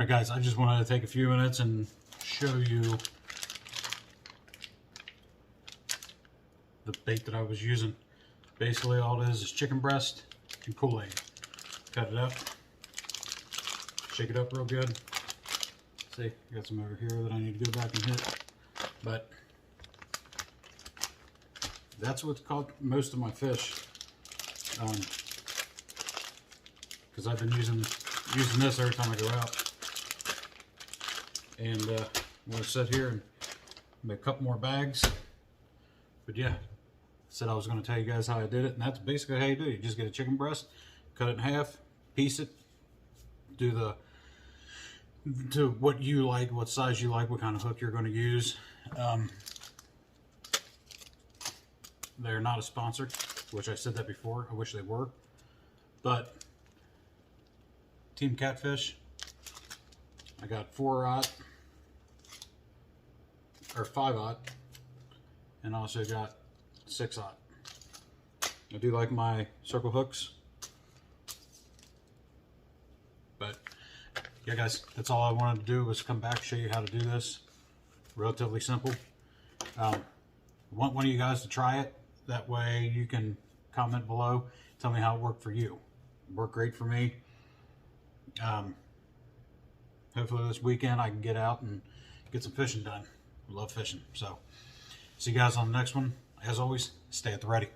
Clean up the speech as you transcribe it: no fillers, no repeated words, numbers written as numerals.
Alright guys, I just wanted to take a few minutes and show you the bait that I was using. Basically all it is chicken breast and kool-aid. Cut it up, shake it up real good. See, I got some over here that I need to go back and hit. But that's what's caught most of my fish. Because I've been using this every time I go out. And I'm going to sit here and make a couple more bags. But yeah, I said I was going to tell you guys how I did it, and that's basically how you do it. You just get a chicken breast, cut it in half, piece it, do what you like, what size you like, what kind of hook you're going to use. They're not a sponsor, which I said that before. I wish they were. But Team Catfish, I got 4/0 or 5/0, and also got 6/0. I do like my circle hooks, but yeah guys, that's all I wanted to do was come back, show you how to do this. Relatively simple. I want one of you guys to try it. That way you can comment below, tell me how it worked for you. It worked great for me. Hopefully this weekend I can get out and get some fishing done. I love fishing. So see you guys on the next one. As always, stay at the ready.